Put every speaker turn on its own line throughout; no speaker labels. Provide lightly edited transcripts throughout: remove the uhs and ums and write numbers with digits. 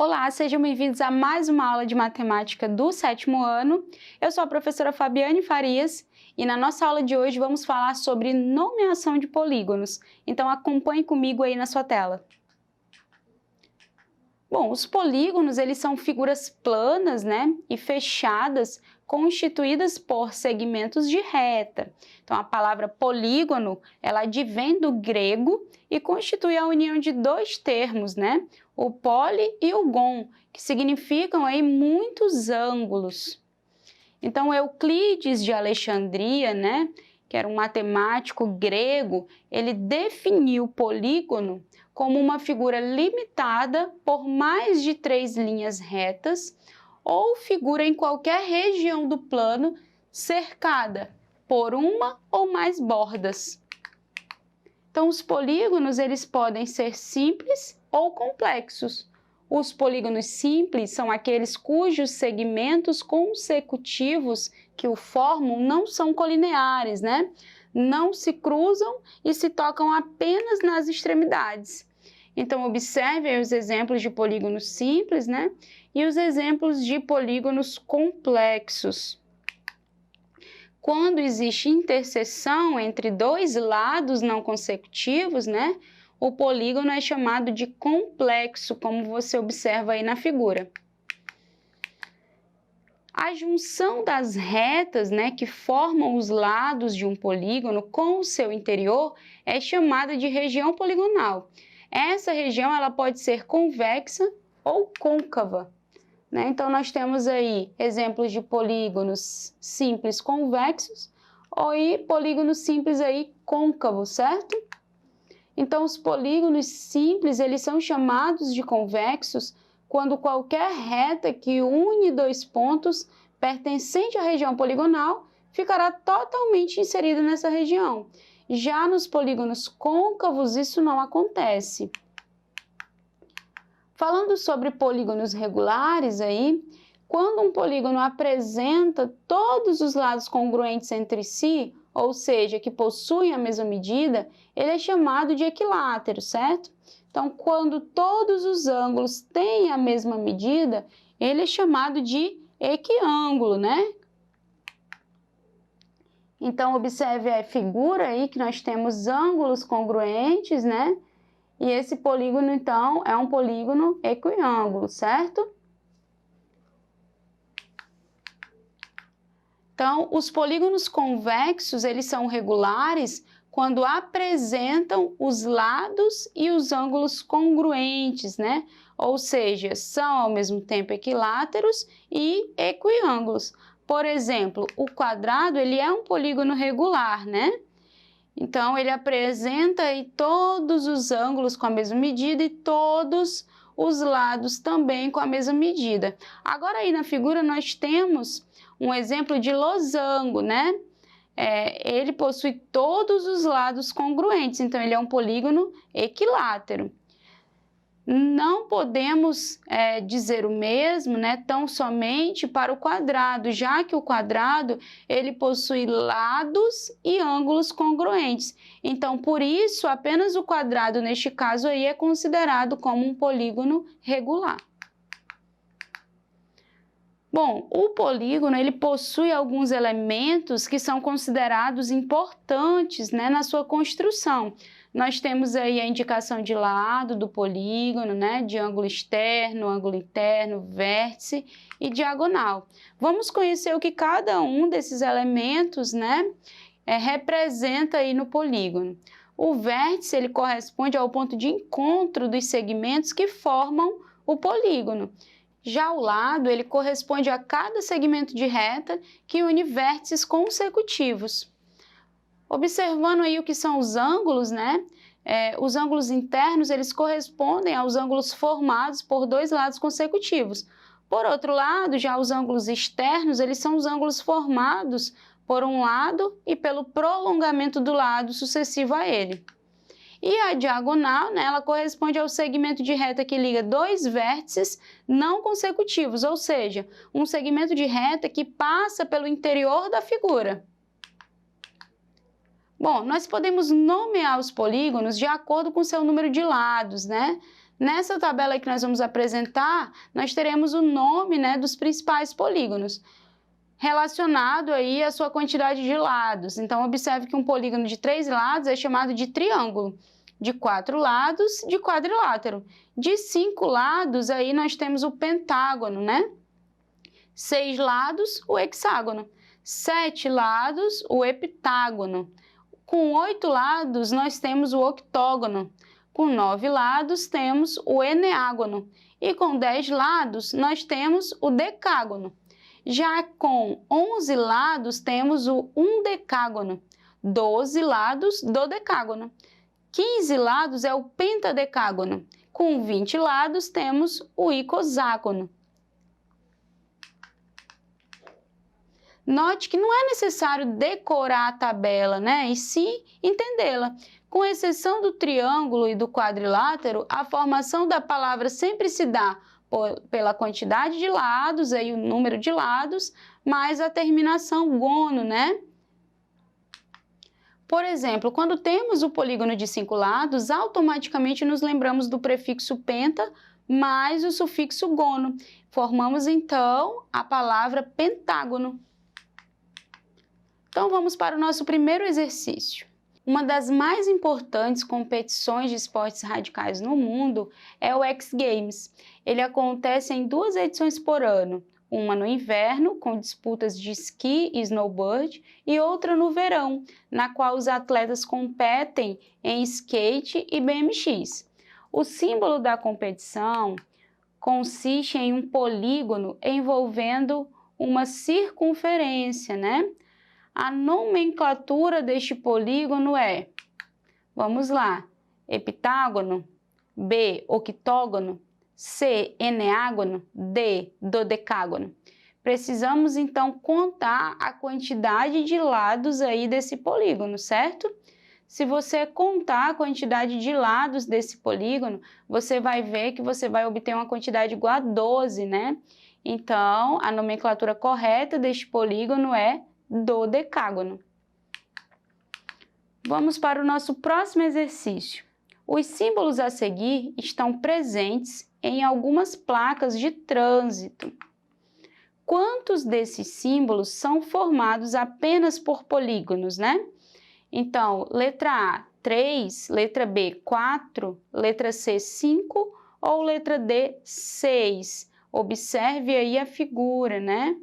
Olá, sejam bem-vindos a mais uma aula de matemática do 7º ano. Eu sou a professora Fabiane Farias e na nossa aula de hoje vamos falar sobre nomeação de polígonos. Então acompanhe comigo aí na sua tela. Bom, os polígonos, eles são figuras planas, e fechadas, constituídas por segmentos de reta. Então, a palavra polígono, ela advém do grego e constitui a união de dois termos, o poli e o gon, que significam aí muitos ângulos. Então, Euclides de Alexandria, que era um matemático grego, ele definiu o polígono como uma figura limitada por mais de 3 linhas retas ou figura em qualquer região do plano cercada por uma ou mais bordas. Então, os polígonos, eles podem ser simples ou complexos. Os polígonos simples são aqueles cujos segmentos consecutivos que o formam não são colineares, não se cruzam e se tocam apenas nas extremidades. Então, observem os exemplos de polígonos simples, e os exemplos de polígonos complexos. Quando existe interseção entre dois lados não consecutivos, o polígono é chamado de complexo, como você observa aí na figura. A junção das retas, que formam os lados de um polígono com o seu interior é chamada de região poligonal. Essa região ela pode ser convexa ou côncava. Então, nós temos aí exemplos de polígonos simples convexos ou polígonos simples aí côncavos, certo? Então, os polígonos simples, eles são chamados de convexos quando qualquer reta que une dois pontos pertencente à região poligonal ficará totalmente inserida nessa região. Já nos polígonos côncavos, isso não acontece. Falando sobre polígonos regulares aí, quando um polígono apresenta todos os lados congruentes entre si, ou seja, que possuem a mesma medida, ele é chamado de equilátero, certo? Então, quando todos os ângulos têm a mesma medida, ele é chamado de equiângulo, Então, observe a figura aí que nós temos ângulos congruentes, E esse polígono, então, é um polígono equiângulo, certo? Então, os polígonos convexos, eles são regulares quando apresentam os lados e os ângulos congruentes, Ou seja, são ao mesmo tempo equiláteros e equiângulos. Por exemplo, o quadrado, ele é um polígono regular, Então, ele apresenta aí todos os ângulos com a mesma medida e todos os lados também com a mesma medida. Agora, aí na figura, nós temos um exemplo de losango, Ele possui todos os lados congruentes, então ele é um polígono equilátero. Não podemos dizer o mesmo, tão somente para o quadrado, já que o quadrado ele possui lados e ângulos congruentes. Então, por isso, apenas o quadrado, neste caso aí, é considerado como um polígono regular. Bom, o polígono ele possui alguns elementos que são considerados importantes, na sua construção. Nós temos aí a indicação de lado do polígono, de ângulo externo, ângulo interno, vértice e diagonal. Vamos conhecer o que cada um desses elementos, representa aí no polígono. O vértice ele corresponde ao ponto de encontro dos segmentos que formam o polígono. Já o lado, ele corresponde a cada segmento de reta que une vértices consecutivos. Observando aí o que são os ângulos, os ângulos internos, eles correspondem aos ângulos formados por dois lados consecutivos. Por outro lado, já os ângulos externos, eles são os ângulos formados por um lado e pelo prolongamento do lado sucessivo a ele. E a diagonal, ela corresponde ao segmento de reta que liga dois vértices não consecutivos, ou seja, um segmento de reta que passa pelo interior da figura. Bom, nós podemos nomear os polígonos de acordo com seu número de lados, Nessa tabela que nós vamos apresentar, nós teremos o nome, né, dos principais polígonos, relacionado aí à sua quantidade de lados. Então, observe que um polígono de 3 lados é chamado de triângulo, de 4 lados, de quadrilátero. De 5 lados, aí nós temos o pentágono, né? 6 lados, o hexágono. 7 lados, o heptágono. Com 8 lados, nós temos o octógono. Com 9 lados, temos o eneágono. E com 10 lados, nós temos o decágono. Já com 11 lados, temos o undecágono. 12 lados, dodecágono. 15 lados é o pentadecágono. Com 20 lados, temos o icoságono. Note que não é necessário decorar a tabela, né? E sim entendê-la. Com exceção do triângulo e do quadrilátero, a formação da palavra sempre se dá pela quantidade de lados, aí o número de lados, mais a terminação gono, né? Por exemplo, quando temos o polígono de 5 lados, automaticamente nos lembramos do prefixo penta mais o sufixo gono. Formamos, então, a palavra pentágono. Então, vamos para o nosso primeiro exercício. Uma das mais importantes competições de esportes radicais no mundo é o X Games. Ele acontece em 2 edições por ano, uma no inverno, com disputas de esqui e snowboard, e outra no verão, na qual os atletas competem em skate e BMX. O símbolo da competição consiste em um polígono envolvendo uma circunferência, né? A nomenclatura deste polígono é, vamos lá, heptágono, B, octógono, C, eneágono, D, dodecágono. Precisamos, então, contar a quantidade de lados aí desse polígono, certo? Se você contar a quantidade de lados desse polígono, você vai ver que você vai obter uma quantidade igual a 12, né? Então, a nomenclatura correta deste polígono é dodecágono. Vamos para o nosso próximo exercício. Os símbolos a seguir estão presentes em algumas placas de trânsito. Quantos desses símbolos são formados apenas por polígonos, né? Então, letra A, 3, letra B, 4, letra C, 5 ou letra D, 6. Observe aí a figura, né?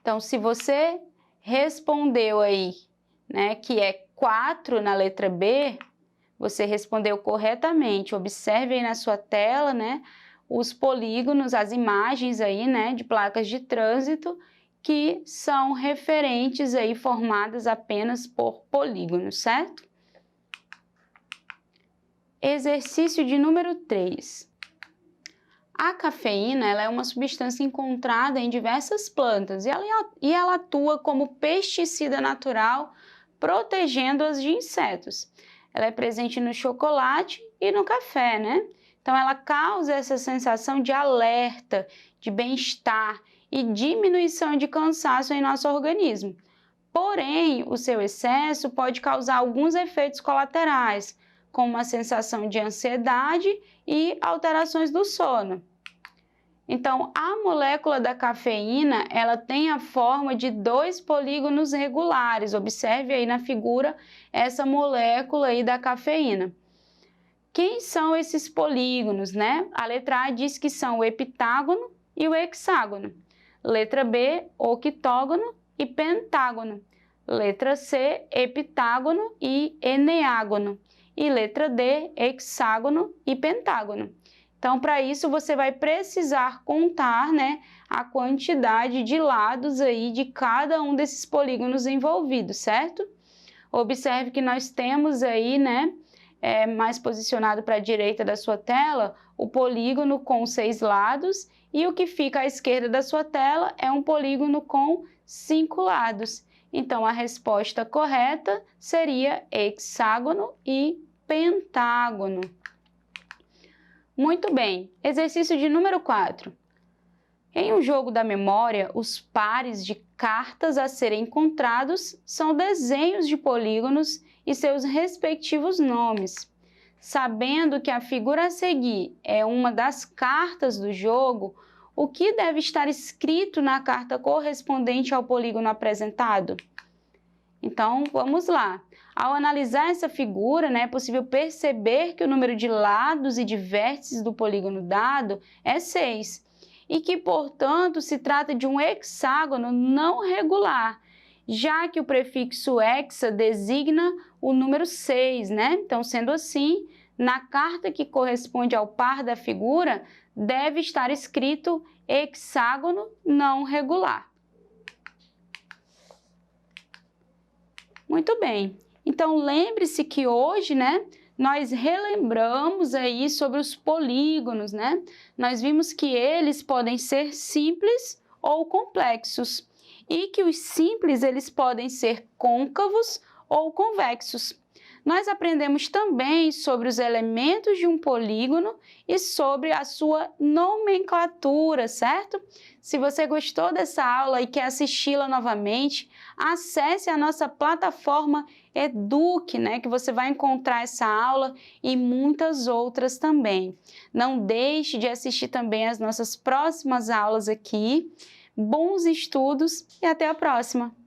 Então, se você respondeu aí, né, que é 4 na letra B, você respondeu corretamente. Observe aí na sua tela, né, os polígonos, as imagens aí, né, de placas de trânsito que são referentes aí formadas apenas por polígonos, certo? Exercício de número 3. A cafeína ela é uma substância encontrada em diversas plantas e ela atua como pesticida natural, protegendo-as de insetos. Ela é presente no chocolate e no café, né? Então, ela causa essa sensação de alerta, de bem-estar e diminuição de cansaço em nosso organismo. Porém, o seu excesso pode causar alguns efeitos colaterais, como uma sensação de ansiedade e alterações do sono. Então, a molécula da cafeína, ela tem a forma de 2 polígonos regulares. Observe aí na figura essa molécula aí da cafeína. Quem são esses polígonos, né? A letra A diz que são o heptágono e o hexágono. Letra B, octógono e pentágono. Letra C, heptágono e eneágono. E letra D, hexágono e pentágono. Então, para isso, você vai precisar contar, né, a quantidade de lados aí de cada um desses polígonos envolvidos, certo? Observe que nós temos aí, né, mais posicionado para a direita da sua tela, o polígono com 6 lados, e o que fica à esquerda da sua tela é um polígono com 5 lados. Então, a resposta correta seria hexágono e pentágono. Muito bem, exercício de número 4. Em um jogo da memória, os pares de cartas a serem encontrados são desenhos de polígonos e seus respectivos nomes. sabendo que a figura a seguir é uma das cartas do jogo, o que deve estar escrito na carta correspondente ao polígono apresentado? Então, vamos lá. Ao analisar essa figura, é possível perceber que o número de lados e de vértices do polígono dado é 6, e que, portanto, se trata de um hexágono não regular, já que o prefixo hexa designa o número 6, Então, sendo assim, na carta que corresponde ao par da figura, deve estar escrito hexágono não regular. Muito bem. Então, lembre-se que hoje, nós relembramos aí sobre os polígonos, Nós vimos que eles podem ser simples ou complexos e que os simples, eles podem ser côncavos ou convexos. Nós aprendemos também sobre os elementos de um polígono e sobre a sua nomenclatura, certo? Se você gostou dessa aula e quer assisti-la novamente, acesse a nossa plataforma Eduque, que você vai encontrar essa aula e muitas outras também. Não deixe de assistir também as nossas próximas aulas aqui. Bons estudos e até a próxima!